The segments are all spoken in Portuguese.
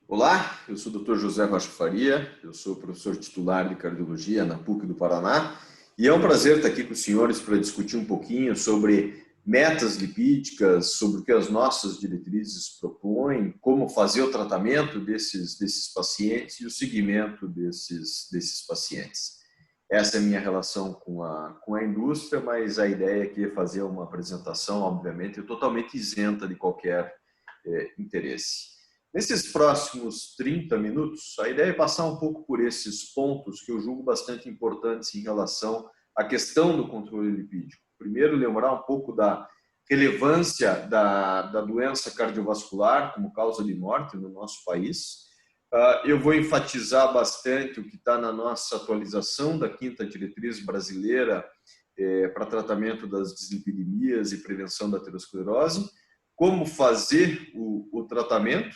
Olá, eu sou o Dr. José Rocha Faria, eu sou professor titular de cardiologia na PUC do Paraná e é um prazer estar aqui com os senhores para discutir um pouquinho sobre metas lipídicas, sobre o que as nossas diretrizes propõem, como fazer o tratamento desses pacientes e o seguimento desses pacientes. Essa é a minha relação com a indústria, mas a ideia aqui é fazer uma apresentação, obviamente, totalmente isenta de qualquer interesse. Nesses próximos 30 minutos, a ideia é passar um pouco por esses pontos que eu julgo bastante importantes em relação à questão do controle lipídico. Primeiro, lembrar um pouco da relevância da doença cardiovascular como causa de morte no nosso país. Eu vou enfatizar bastante o que está na nossa atualização da 5ª Diretriz Brasileira para tratamento das dislipidemias e prevenção da aterosclerose, como fazer o tratamento,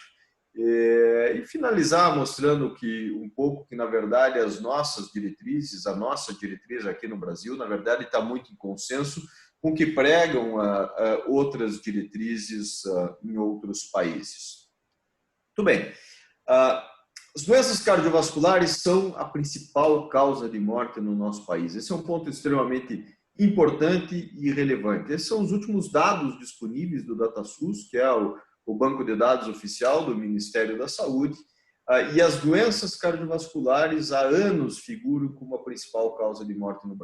e finalizar mostrando que um pouco que, na verdade, as nossas diretrizes, a nossa diretriz aqui no Brasil, na verdade, está muito em consenso com o que pregam outras diretrizes em outros países. Muito bem. As doenças cardiovasculares são a principal causa de morte no nosso país. Esse é um ponto extremamente importante e relevante. Esses são os últimos dados disponíveis do DataSUS, que é o banco de dados oficial do Ministério da Saúde, e as doenças cardiovasculares há anos figuram como a principal causa de morte no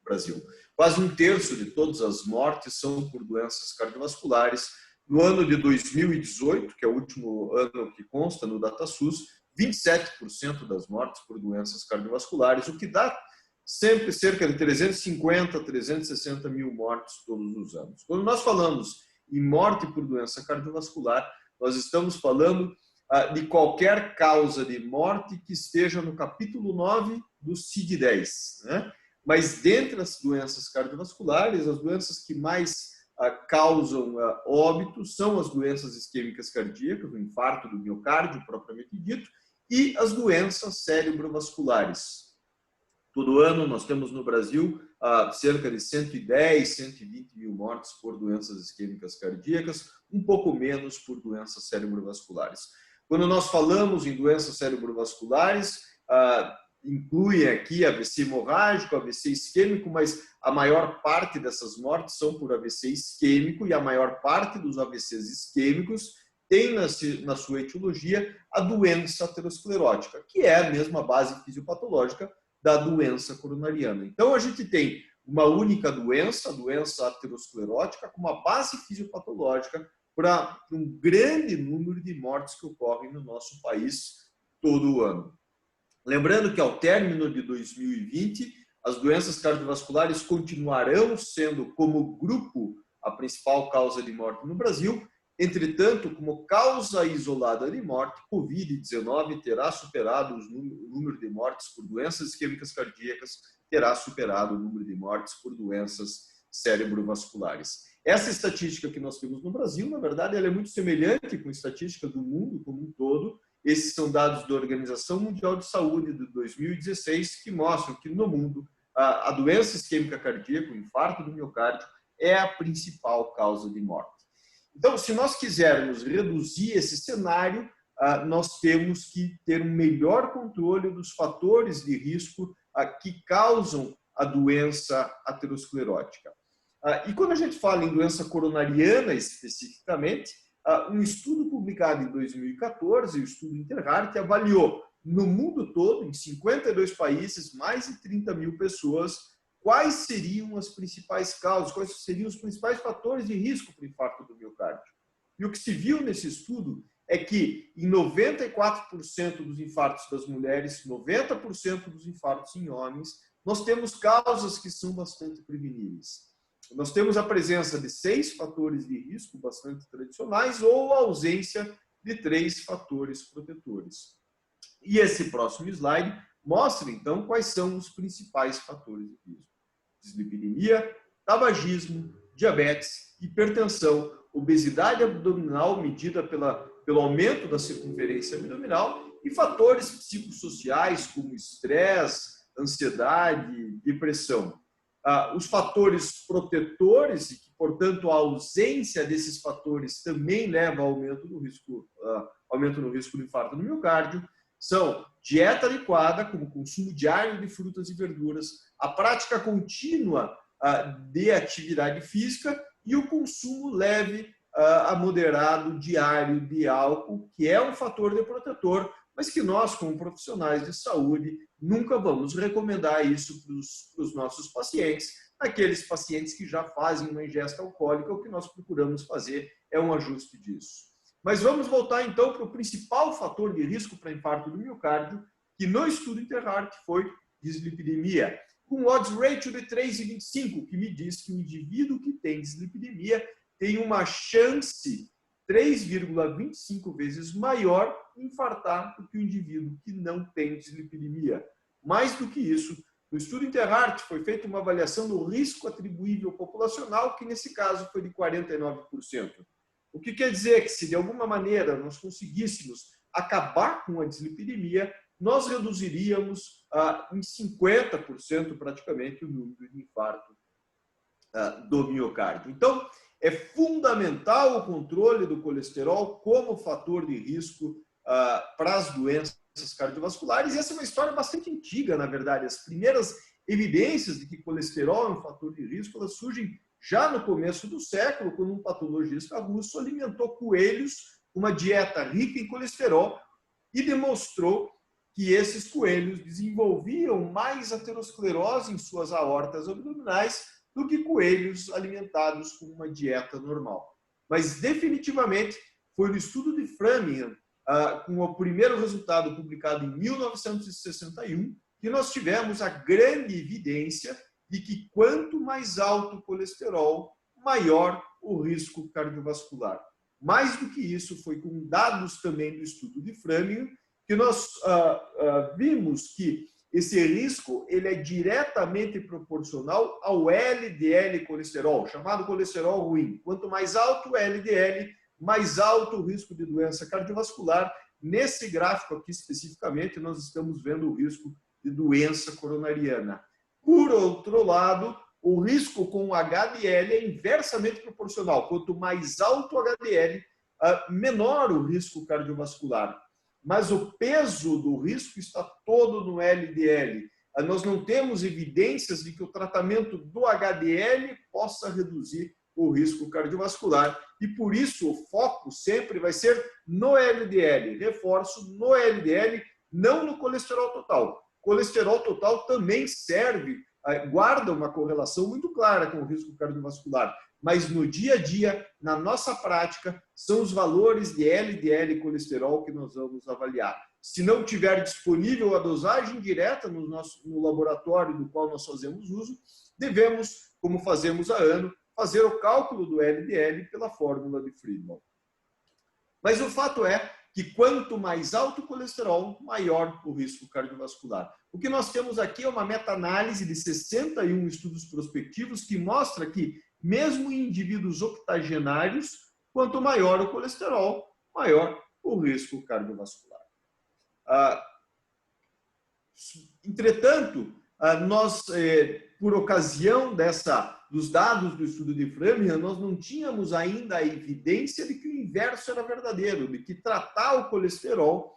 Brasil. Quase 1/3 de todas as mortes são por doenças cardiovasculares. No ano de 2018, que é o último ano que consta no DataSUS, 27% das mortes por doenças cardiovasculares, o que dá sempre cerca de 350 a 360 mil mortes todos os anos. Quando nós falamos em morte por doença cardiovascular, nós estamos falando de qualquer causa de morte que esteja no capítulo 9 do CID-10, né? Mas dentre as doenças cardiovasculares, as doenças que mais causam óbito são as doenças isquêmicas cardíacas, o infarto do miocárdio propriamente dito, e as doenças cerebrovasculares. Todo ano nós temos no Brasil cerca de 110, 120 mil mortes por doenças isquêmicas cardíacas, um pouco menos por doenças cerebrovasculares. Quando nós falamos em doenças cerebrovasculares, inclui aqui AVC hemorrágico, AVC isquêmico, mas a maior parte dessas mortes são por AVC isquêmico e a maior parte dos AVCs isquêmicos tem na sua etiologia a doença aterosclerótica, que é a mesma base fisiopatológica da doença coronariana. Então, a gente tem uma única doença, a doença aterosclerótica, com uma base fisiopatológica para um grande número de mortes que ocorrem no nosso país todo o ano. Lembrando que, ao término de 2020, as doenças cardiovasculares continuarão sendo, como grupo, a principal causa de morte no Brasil. Entretanto, como causa isolada de morte, Covid-19 terá superado o número de mortes por doenças isquêmicas cardíacas, terá superado o número de mortes por doenças cerebrovasculares. Essa estatística que nós temos no Brasil, na verdade, ela é muito semelhante com a estatística do mundo como um todo. Esses são dados da Organização Mundial de Saúde de 2016, que mostram que no mundo a doença isquêmica cardíaca, o infarto do miocárdio, é a principal causa de morte. Então, se nós quisermos reduzir esse cenário, nós temos que ter um melhor controle dos fatores de risco que causam a doença aterosclerótica. E quando a gente fala em doença coronariana especificamente, um estudo publicado em 2014, o estudo Interheart, avaliou no mundo todo, em 52 países, mais de 30 mil pessoas, quais seriam as principais causas, quais seriam os principais fatores de risco para o infarto do miocárdio. E o que se viu nesse estudo é que em 94% dos infartos das mulheres, 90% dos infartos em homens, nós temos causas que são bastante preveníveis. Nós temos a presença de 6 fatores de risco bastante tradicionais ou a ausência de 3 fatores protetores. E esse próximo slide mostra, então, quais são os principais fatores de risco: dislipidemia, tabagismo, diabetes, hipertensão, obesidade abdominal medida pelo aumento da circunferência abdominal e fatores psicossociais como estresse, ansiedade, depressão. os fatores protetores e que, portanto, a ausência desses fatores também leva ao aumento no risco do infarto do miocárdio, são dieta adequada, como consumo diário de frutas e verduras, a prática contínua de atividade física e o consumo leve a moderado diário de álcool, que é um fator de protetor, mas que nós, como profissionais de saúde, nunca vamos recomendar isso para os nossos pacientes. Aqueles pacientes que já fazem uma ingesta alcoólica, o que nós procuramos fazer é um ajuste disso. Mas vamos voltar então para o principal fator de risco para infarto do miocárdio, que no estudo Interheart foi dislipidemia, com odds ratio de 3,25, que me diz que o indivíduo que tem dislipidemia tem uma chance 3,25 vezes maior de infartar do que o indivíduo que não tem dislipidemia. Mais do que isso, no estudo Interheart foi feita uma avaliação do risco atribuível populacional, que nesse caso foi de 49%. O que quer dizer que se de alguma maneira nós conseguíssemos acabar com a dislipidemia, nós reduziríamos em 50% praticamente o número de infarto do miocárdio. Então, é fundamental o controle do colesterol como fator de risco para as doenças cardiovasculares. E essa é uma história bastante antiga, na verdade. As primeiras evidências de que colesterol é um fator de risco, elas surgem já no começo do século, quando um patologista russo alimentou coelhos com uma dieta rica em colesterol e demonstrou que esses coelhos desenvolviam mais aterosclerose em suas aortas abdominais do que coelhos alimentados com uma dieta normal. Mas, definitivamente, foi no estudo de Framingham, com o primeiro resultado publicado em 1961, que nós tivemos a grande evidência de que quanto mais alto o colesterol, maior o risco cardiovascular. Mais do que isso, foi com dados também do estudo de Framingham que nós vimos que esse risco ele é diretamente proporcional ao LDL colesterol, chamado colesterol ruim. Quanto mais alto o LDL, mais alto o risco de doença cardiovascular. Nesse gráfico aqui especificamente, nós estamos vendo o risco de doença coronariana. Por outro lado, o risco com HDL é inversamente proporcional. Quanto mais alto o HDL, menor o risco cardiovascular. Mas o peso do risco está todo no LDL. Nós não temos evidências de que o tratamento do HDL possa reduzir o risco cardiovascular. E por isso o foco sempre vai ser no LDL. Reforço, no LDL, não no colesterol total. Colesterol total também serve, guarda uma correlação muito clara com o risco cardiovascular. Mas no dia a dia, na nossa prática, são os valores de LDL e colesterol que nós vamos avaliar. Se não tiver disponível a dosagem direta no laboratório do qual nós fazemos uso, devemos, como fazemos há ano, fazer o cálculo do LDL pela fórmula de Friedman. Mas o fato é que quanto mais alto o colesterol, maior o risco cardiovascular. O que nós temos aqui é uma meta-análise de 61 estudos prospectivos que mostra que, mesmo em indivíduos octogenários, quanto maior o colesterol, maior o risco cardiovascular. Entretanto, nós, por ocasião dos dados do estudo de Framingham, nós não tínhamos ainda a evidência de que o inverso era verdadeiro, de que tratar o colesterol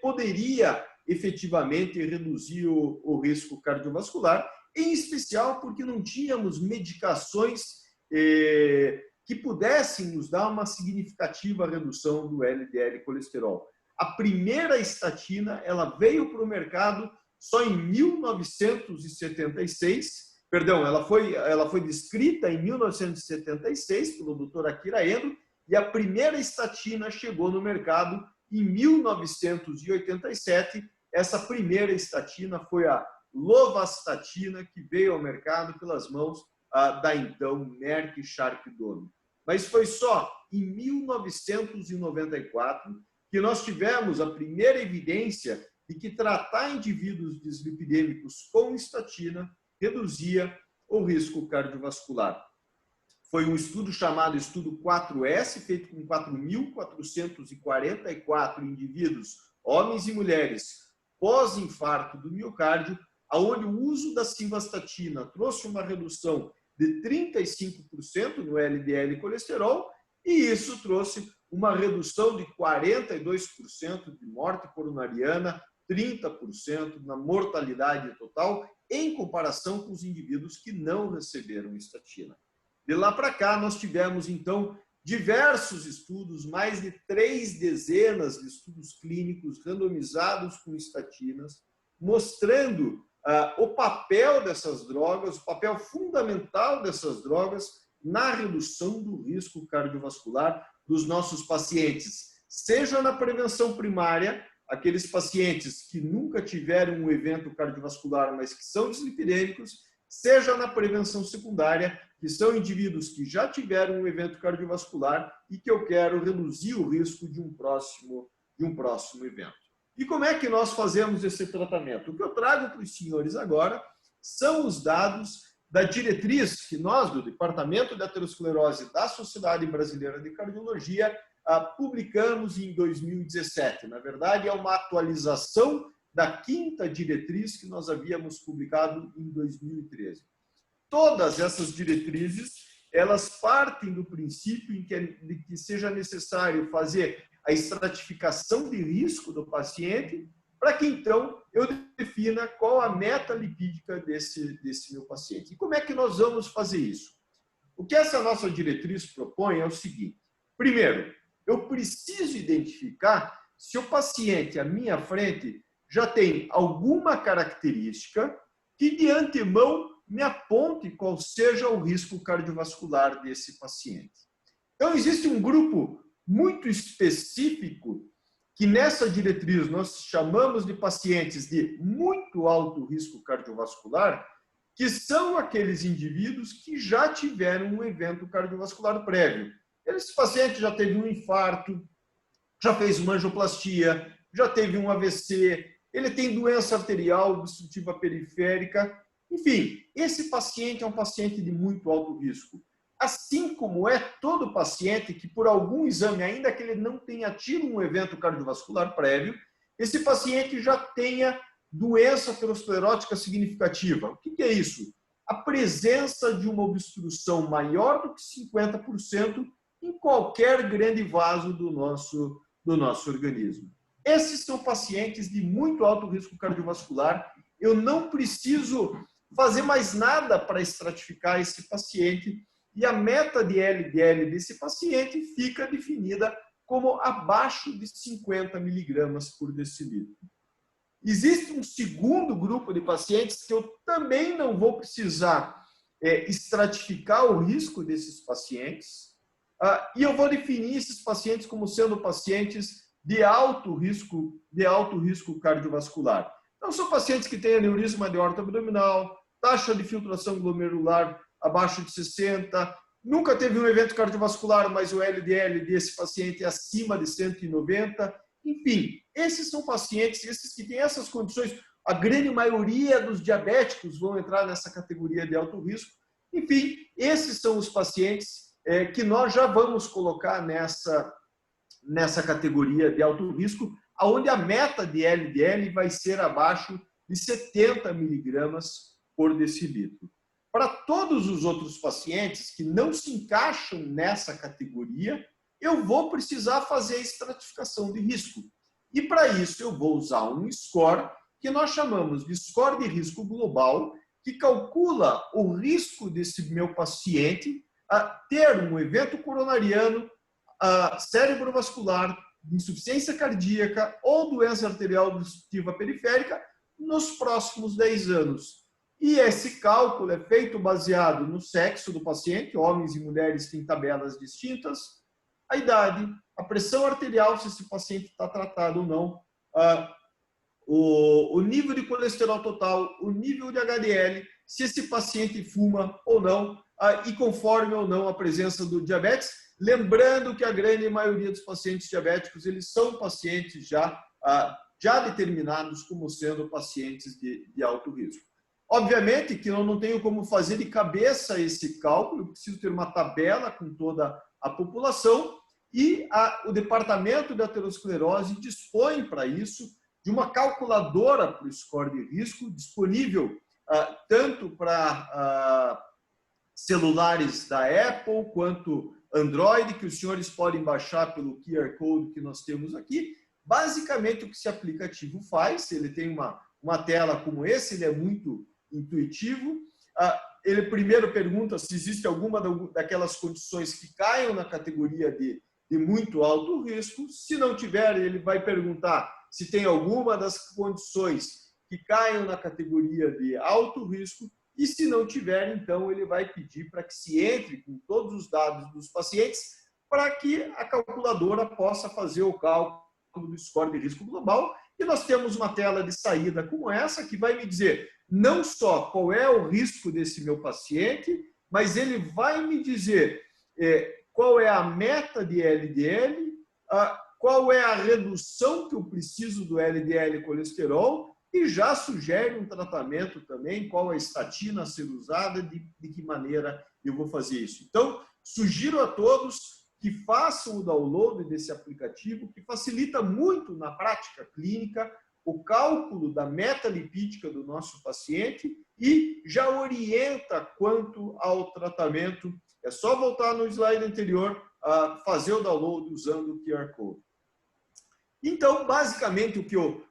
poderia efetivamente reduzir o risco cardiovascular, em especial porque não tínhamos medicações que pudessem nos dar uma significativa redução do LDL colesterol. A primeira estatina ela veio para o mercado só em 1976, perdão, ela foi descrita em 1976 pelo Dr. Akira Endo, e a primeira estatina chegou no mercado em 1987. Essa primeira estatina foi a lovastatina, que veio ao mercado pelas mãos da então Merck Sharp Dohme. Mas foi só em 1994 que nós tivemos a primeira evidência de que tratar indivíduos dislipidêmicos com estatina reduzia o risco cardiovascular. Foi um estudo chamado Estudo 4S, feito com 4.444 indivíduos, homens e mulheres, pós-infarto do miocárdio, onde o uso da simvastatina trouxe uma redução de 35% no LDL e colesterol, e isso trouxe uma redução de 42% de morte coronariana, 30% na mortalidade total, em comparação com os indivíduos que não receberam estatina. De lá para cá, nós tivemos, então, diversos estudos, mais de 3 dezenas de estudos clínicos randomizados com estatinas, mostrando o papel dessas drogas, o papel fundamental dessas drogas na redução do risco cardiovascular dos nossos pacientes, seja na prevenção primária, aqueles pacientes que nunca tiveram um evento cardiovascular, mas que são dislipidêmicos, seja na prevenção secundária, que são indivíduos que já tiveram um evento cardiovascular e que eu quero reduzir o risco de um próximo evento. E como é que nós fazemos esse tratamento? O que eu trago para os senhores agora são os dados da diretriz que nós, do Departamento de Aterosclerose da Sociedade Brasileira de Cardiologia, publicamos em 2017. Na verdade, é uma atualização da 5ª diretriz que nós havíamos publicado em 2013. Todas essas diretrizes, elas partem do princípio de que seja necessário fazer a estratificação de risco do paciente, para que então eu defina qual a meta lipídica desse meu paciente. E como é que nós vamos fazer isso? O que essa nossa diretriz propõe é o seguinte: primeiro, eu preciso identificar se o paciente à minha frente já tem alguma característica que de antemão me aponte qual seja o risco cardiovascular desse paciente. Então, existe um grupo muito específico que nessa diretriz nós chamamos de pacientes de muito alto risco cardiovascular, que são aqueles indivíduos que já tiveram um evento cardiovascular prévio. Esse paciente já teve um infarto, já fez uma angioplastia, já teve um AVC, ele tem doença arterial obstrutiva periférica. Enfim, esse paciente é um paciente de muito alto risco. Assim como é todo paciente que, por algum exame, ainda que ele não tenha tido um evento cardiovascular prévio, esse paciente já tenha doença aterosclerótica significativa. O que é isso? A presença de uma obstrução maior do que 50% em qualquer grande vaso do nosso organismo. Esses são pacientes de muito alto risco cardiovascular. Eu não preciso fazer mais nada para estratificar esse paciente e a meta de LDL desse paciente fica definida como abaixo de 50 miligramas por decilitro. Existe um segundo grupo de pacientes que eu também não vou precisar estratificar o risco desses pacientes, e eu vou definir esses pacientes como sendo pacientes de alto risco cardiovascular. Então, são pacientes que têm aneurisma de aorta abdominal, taxa de filtração glomerular abaixo de 60, nunca teve um evento cardiovascular, mas o LDL desse paciente é acima de 190. Enfim, esses são pacientes, esses que têm essas condições, a grande maioria dos diabéticos vão entrar nessa categoria de alto risco. Enfim, esses são os pacientes que nós já vamos colocar nessa categoria de alto risco, onde a meta de LDL vai ser abaixo de 70 miligramas por decilitro. Para todos os outros pacientes que não se encaixam nessa categoria, eu vou precisar fazer a estratificação de risco. E para isso eu vou usar um score que nós chamamos de score de risco global, que calcula o risco desse meu paciente a ter um evento coronariano, cerebrovascular, insuficiência cardíaca ou doença arterial obstrutiva periférica nos próximos 10 anos. E esse cálculo é feito baseado no sexo do paciente, homens e mulheres têm tabelas distintas, a idade, a pressão arterial, se esse paciente está tratado ou não, o nível de colesterol total, o nível de HDL, se esse paciente fuma ou não, e conforme ou não a presença do diabetes, lembrando que a grande maioria dos pacientes diabéticos, eles são pacientes já determinados como sendo pacientes de alto risco. Obviamente que eu não tenho como fazer de cabeça esse cálculo, eu preciso ter uma tabela com toda a população e o Departamento de Aterosclerose dispõe para isso de uma calculadora para o score de risco, disponível tanto para celulares da Apple quanto Android, que os senhores podem baixar pelo QR Code que nós temos aqui. Basicamente, o que esse aplicativo faz, ele tem uma tela como esse, ele é muito intuitivo. Ele primeiro pergunta se existe alguma daquelas condições que caiam na categoria de muito alto risco. Se não tiver, ele vai perguntar se tem alguma das condições que caiam na categoria de alto risco. E se não tiver, então, ele vai pedir para que se entre com todos os dados dos pacientes para que a calculadora possa fazer o cálculo do score de risco global. E nós temos uma tela de saída como essa, que vai me dizer não só qual é o risco desse meu paciente, mas ele vai me dizer qual é a meta de LDL, qual é a redução que eu preciso do LDL colesterol, e já sugere um tratamento também, qual a estatina a ser usada, de que maneira eu vou fazer isso. Então, sugiro a todos que façam o download desse aplicativo, que facilita muito na prática clínica o cálculo da meta lipídica do nosso paciente e já orienta quanto ao tratamento. É só voltar no slide anterior, fazer o download usando o QR Code. Então, basicamente,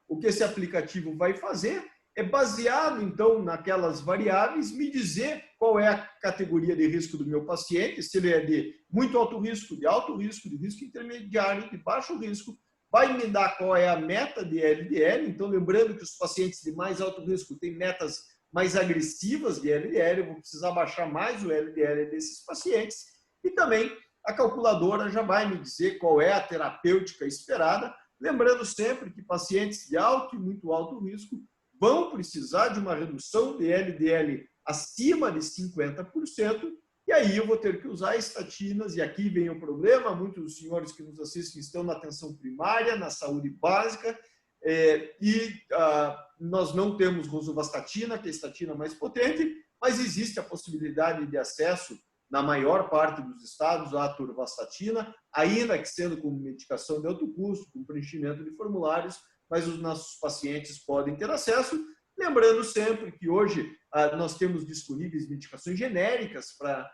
o que esse aplicativo vai fazer é baseado, então, naquelas variáveis, me dizer qual é a categoria de risco do meu paciente, se ele é de muito alto risco, de alto risco, de risco intermediário, de baixo risco, vai me dar qual é a meta de LDL. Então, lembrando que os pacientes de mais alto risco têm metas mais agressivas de LDL, eu vou precisar baixar mais o LDL desses pacientes. E também a calculadora já vai me dizer qual é a terapêutica esperada. Lembrando sempre que pacientes de alto e muito alto risco vão precisar de uma redução de LDL acima de 50%, e aí eu vou ter que usar estatinas, e aqui vem o problema, muitos dos senhores que nos assistem estão na atenção primária, na saúde básica, nós não temos rosuvastatina, que é a estatina mais potente, mas existe a possibilidade de acesso na maior parte dos estados, a atorvastatina, ainda que sendo com medicação de alto custo, com preenchimento de formulários, mas os nossos pacientes podem ter acesso. Lembrando sempre que hoje nós temos disponíveis medicações genéricas para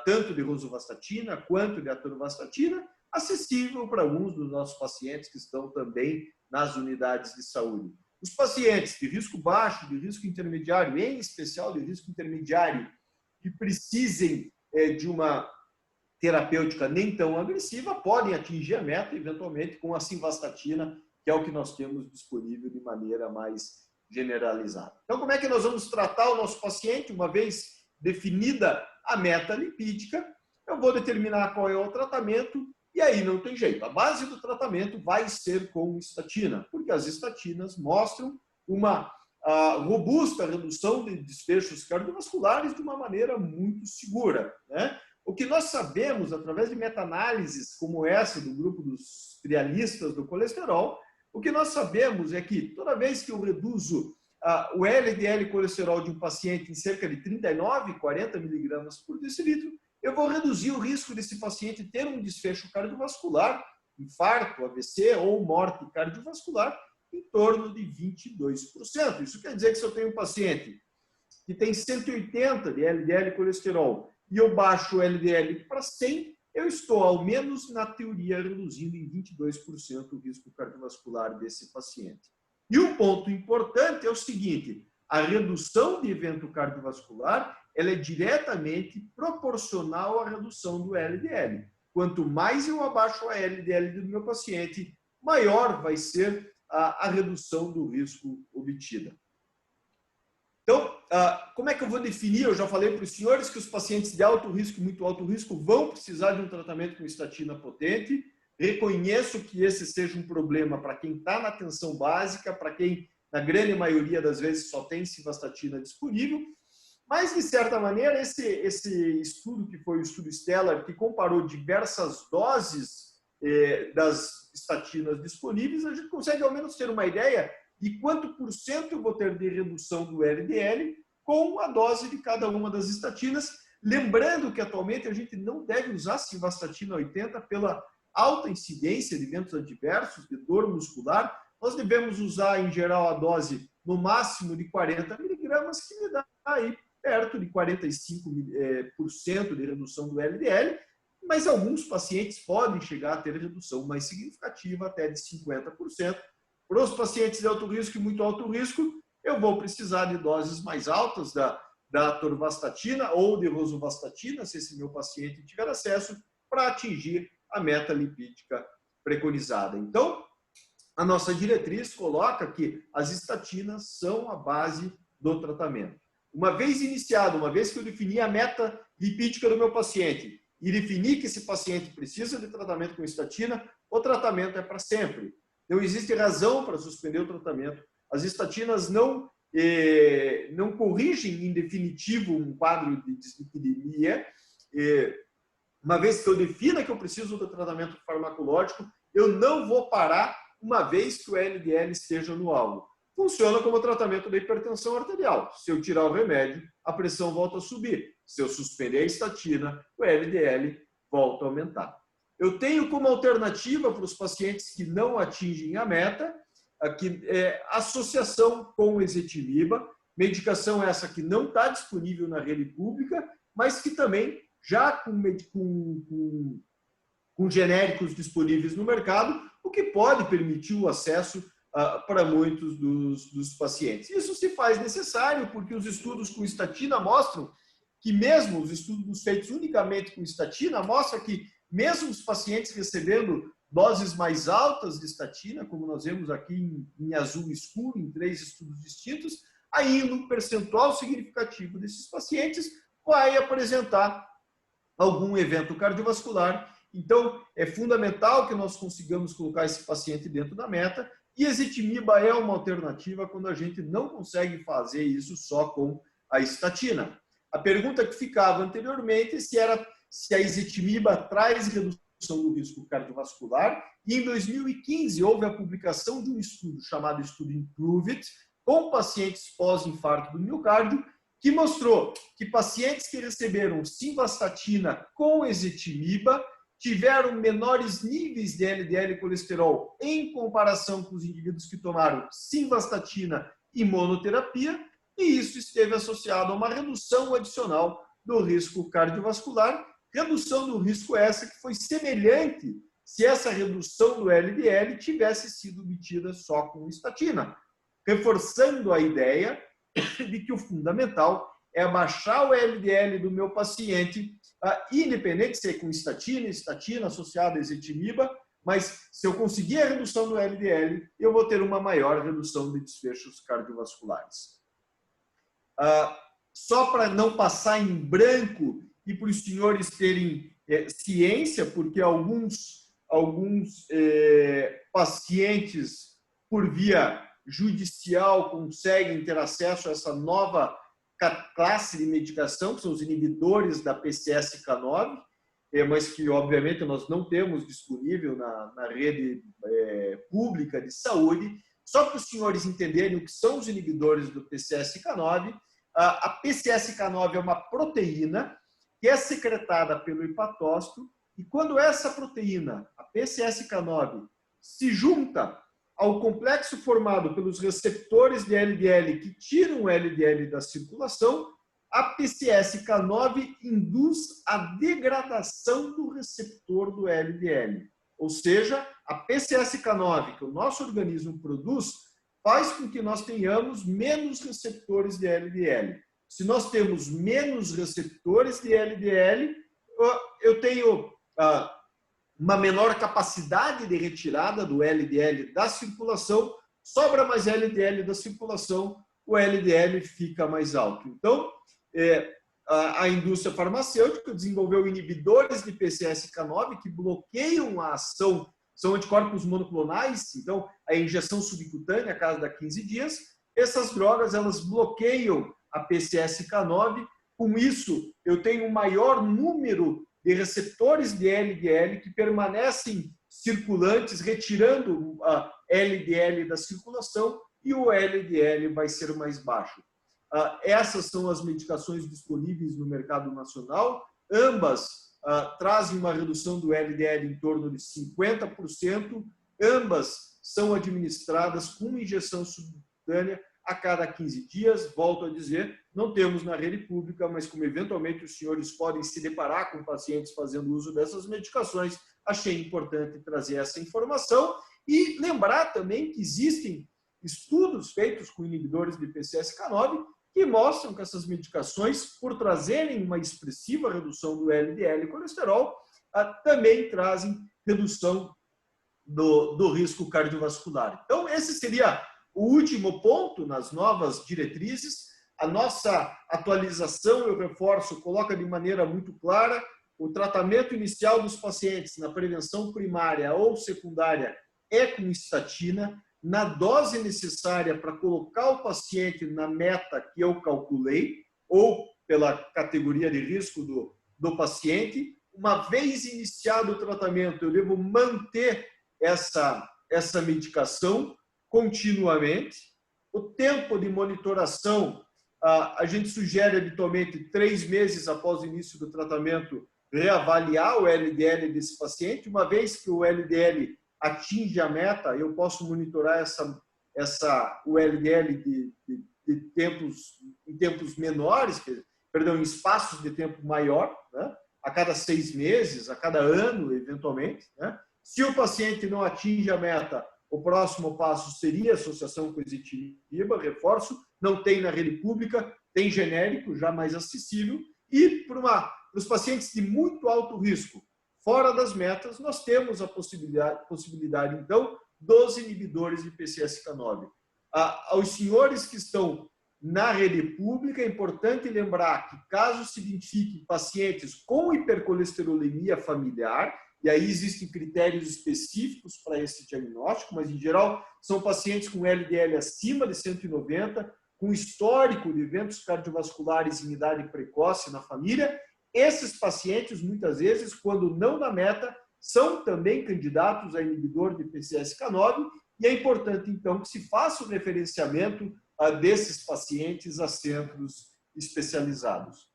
tanto de rosuvastatina quanto de atorvastatina, acessível para alguns dos nossos pacientes que estão também nas unidades de saúde. Os pacientes de risco baixo, de risco intermediário, em especial de risco intermediário, que precisem de uma terapêutica nem tão agressiva, podem atingir a meta, eventualmente, com a simvastatina, que é o que nós temos disponível de maneira mais generalizada. Então, como é que nós vamos tratar o nosso paciente? Uma vez definida a meta lipídica, eu vou determinar qual é o tratamento, e aí não tem jeito. A base do tratamento vai ser com estatina, porque as estatinas mostram uma robusta redução de desfechos cardiovasculares de uma maneira muito segura, né? O que nós sabemos, através de meta-análises como essa do grupo dos trialistas do colesterol, o que nós sabemos é que toda vez que eu reduzo o LDL colesterol de um paciente em cerca de 39, 40 miligramas por decilitro, eu vou reduzir o risco desse paciente ter um desfecho cardiovascular, infarto, AVC ou morte cardiovascular, em torno de 22%. Isso quer dizer que se eu tenho um paciente que tem 180 de LDL colesterol e eu baixo o LDL para 100, eu estou, ao menos na teoria, reduzindo em 22% o risco cardiovascular desse paciente. E um ponto importante é o seguinte: a redução de evento cardiovascular ela é diretamente proporcional à redução do LDL. Quanto mais eu abaixo a LDL do meu paciente, maior vai ser a redução do risco obtida. Então, como é que eu vou definir? Eu já falei para os senhores que os pacientes de alto risco e muito alto risco vão precisar de um tratamento com estatina potente. Reconheço que esse seja um problema para quem está na atenção básica, para quem, na grande maioria das vezes, só tem simvastatina disponível. Mas, de certa maneira, esse estudo, que foi o estudo Stellar, que comparou diversas doses das estatinas disponíveis, a gente consegue ao menos ter uma ideia de quanto por cento eu vou ter de redução do LDL com a dose de cada uma das estatinas. Lembrando que atualmente a gente não deve usar simvastatina 80 pela alta incidência de eventos adversos, de dor muscular, nós devemos usar, em geral, a dose no máximo de 40 miligramas, que me dá aí perto de 45% de redução do LDL, mas alguns pacientes podem chegar a ter redução mais significativa, até de 50%. Para os pacientes de alto risco e muito alto risco, eu vou precisar de doses mais altas da atorvastatina ou de rosuvastatina, se esse meu paciente tiver acesso, para atingir a meta lipídica preconizada. Então, a nossa diretriz coloca que as estatinas são a base do tratamento. Uma vez iniciado, uma vez que eu defini a meta lipídica do meu paciente e defini que esse paciente precisa de tratamento com estatina, o tratamento é para sempre. Não existe razão para suspender o tratamento. As estatinas não corrigem em definitivo um quadro de dislipidemia. Uma vez que eu defina que eu preciso do tratamento farmacológico, eu não vou parar uma vez que o LDL esteja no alvo. Funciona como tratamento da hipertensão arterial. Se eu tirar o remédio, a pressão volta a subir. Se eu suspender a estatina, o LDL volta a aumentar. Eu tenho como alternativa para os pacientes que não atingem a meta, associação com ezetimiba, medicação essa que não está disponível na rede pública, mas que também, já com genéricos disponíveis no mercado, o que pode permitir o acesso para muitos dos pacientes. Isso se faz necessário porque os estudos com estatina mostram que mesmo os estudos feitos unicamente com estatina mostram que mesmo os pacientes recebendo doses mais altas de estatina, como nós vemos aqui em azul escuro, em 3 estudos distintos, ainda um percentual significativo desses pacientes vai apresentar algum evento cardiovascular. Então, é fundamental que nós consigamos colocar esse paciente dentro da meta, e ezetimiba é uma alternativa quando a gente não consegue fazer isso só com a estatina. A pergunta que ficava anteriormente é se a ezetimiba traz redução do risco cardiovascular, e em 2015 houve a publicação de um estudo chamado Estudo Improve It, com pacientes pós-infarto do miocárdio, que mostrou que pacientes que receberam simvastatina com ezetimiba tiveram menores níveis de LDL colesterol em comparação com os indivíduos que tomaram simvastatina e monoterapia, e isso esteve associado a uma redução adicional do risco cardiovascular, redução do risco essa que foi semelhante se essa redução do LDL tivesse sido obtida só com estatina, reforçando a ideia de que o fundamental é abaixar o LDL do meu paciente, independente se é com estatina associada a ezetimiba, mas se eu conseguir a redução do LDL, eu vou ter uma maior redução de desfechos cardiovasculares. Só para não passar em branco e para os senhores terem ciência, porque alguns pacientes, por via judicial, conseguem ter acesso a essa nova classe de medicação, que são os inibidores da PCSK9, mas que, obviamente, nós não temos disponível na rede pública de saúde. Só para os senhores entenderem o que são os inibidores do PCSK9, a PCSK9 é uma proteína que é secretada pelo hepatócito, e quando essa proteína, a PCSK9, se junta ao complexo formado pelos receptores de LDL que tiram o LDL da circulação, a PCSK9 induz a degradação do receptor do LDL. Ou seja, a PCSK9 que o nosso organismo produz faz com que nós tenhamos menos receptores de LDL. Se nós temos menos receptores de LDL, eu tenho uma menor capacidade de retirada do LDL da circulação, sobra mais LDL da circulação, o LDL fica mais alto. Então, a indústria farmacêutica desenvolveu inibidores de PCSK9 que bloqueiam a ação, são anticorpos monoclonais, então a injeção subcutânea a cada 15 dias. Essas drogas, elas bloqueiam a PCSK9, com isso eu tenho um maior número de receptores de LDL que permanecem circulantes, retirando a LDL da circulação, e o LDL vai ser mais baixo. Essas são as medicações disponíveis no mercado nacional, ambas trazem uma redução do LDL em torno de 50%, ambas são administradas com injeção subcutânea a cada 15 dias. Volto a dizer, não temos na rede pública, mas como eventualmente os senhores podem se deparar com pacientes fazendo uso dessas medicações, achei importante trazer essa informação e lembrar também que existem estudos feitos com inibidores de PCSK9 que mostram que essas medicações, por trazerem uma expressiva redução do LDL colesterol, também trazem redução do risco cardiovascular. Então, esse seria o último ponto nas novas diretrizes. A nossa atualização, eu reforço, coloca de maneira muito clara o tratamento inicial dos pacientes na prevenção primária ou secundária é com estatina, na dose necessária para colocar o paciente na meta que eu calculei, ou pela categoria de risco do paciente. Uma vez iniciado o tratamento, eu devo manter essa medicação continuamente. O tempo de monitoração, a gente sugere habitualmente 3 meses após o início do tratamento, reavaliar o LDL desse paciente. Uma vez que o LDL atinge a meta, eu posso monitorar o LDL em tempos menores, em espaços de tempo maior, né? A cada 6 meses, a cada ano, eventualmente, né? Se o paciente não atinge a meta, o próximo passo seria associação com ezetimiba, reforço, não tem na rede pública, tem genérico, já mais acessível, e para os pacientes de muito alto risco, fora das metas, nós temos a possibilidade então, dos inibidores de PCSK9. Aos senhores que estão na rede pública, é importante lembrar que, caso se identifiquem pacientes com hipercolesterolemia familiar, e aí existem critérios específicos para esse diagnóstico, mas, em geral, são pacientes com LDL acima de 190, com histórico de eventos cardiovasculares em idade precoce na família. Esses pacientes, muitas vezes, quando não na meta, são também candidatos a inibidor de PCSK9 e é importante, então, que se faça o referenciamento desses pacientes a centros especializados.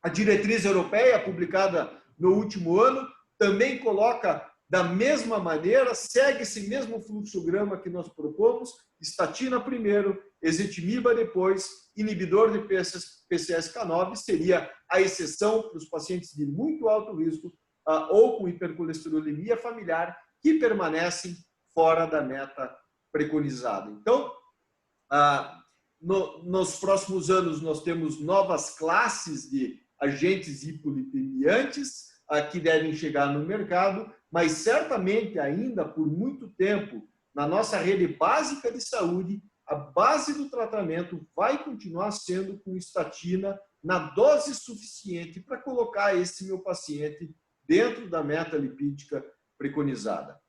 A diretriz europeia, publicada no último ano, também coloca da mesma maneira, segue esse mesmo fluxograma que nós propomos, estatina primeiro, ezetimiba depois, inibidor de PCSK9 seria a exceção para os pacientes de muito alto risco ou com hipercolesterolemia familiar que permanecem fora da meta preconizada. Então, nos próximos anos, nós temos novas classes de agentes hipolipemiantes que devem chegar no mercado, mas certamente ainda por muito tempo, na nossa rede básica de saúde, a base do tratamento vai continuar sendo com estatina na dose suficiente para colocar esse meu paciente dentro da meta lipídica preconizada.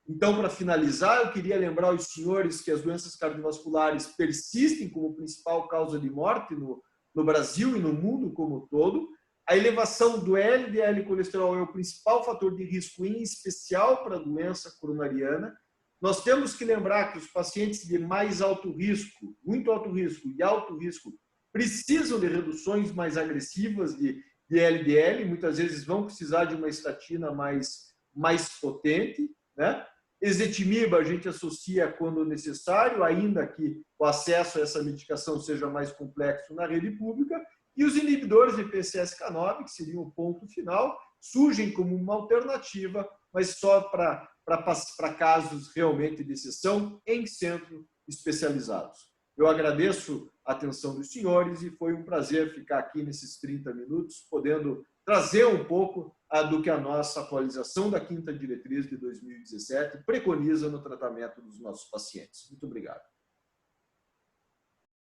Então, para finalizar, eu queria lembrar aos senhores que as doenças cardiovasculares persistem como principal causa de morte no Brasil e no mundo como um todo. A elevação do LDL colesterol é o principal fator de risco, em especial para a doença coronariana. Nós temos que lembrar que os pacientes de mais alto risco, muito alto risco e alto risco, precisam de reduções mais agressivas de LDL, muitas vezes vão precisar de uma estatina mais potente, né? Ezetimiba a gente associa quando necessário, ainda que o acesso a essa medicação seja mais complexo na rede pública, e os inibidores de PCSK9, que seriam o ponto final, surgem como uma alternativa, mas só para casos realmente de exceção em centros especializados. Eu agradeço a atenção dos senhores e foi um prazer ficar aqui nesses 30 minutos, podendo trazer um pouco do que a nossa atualização da 5ª diretriz de 2017 preconiza no tratamento dos nossos pacientes. Muito obrigado.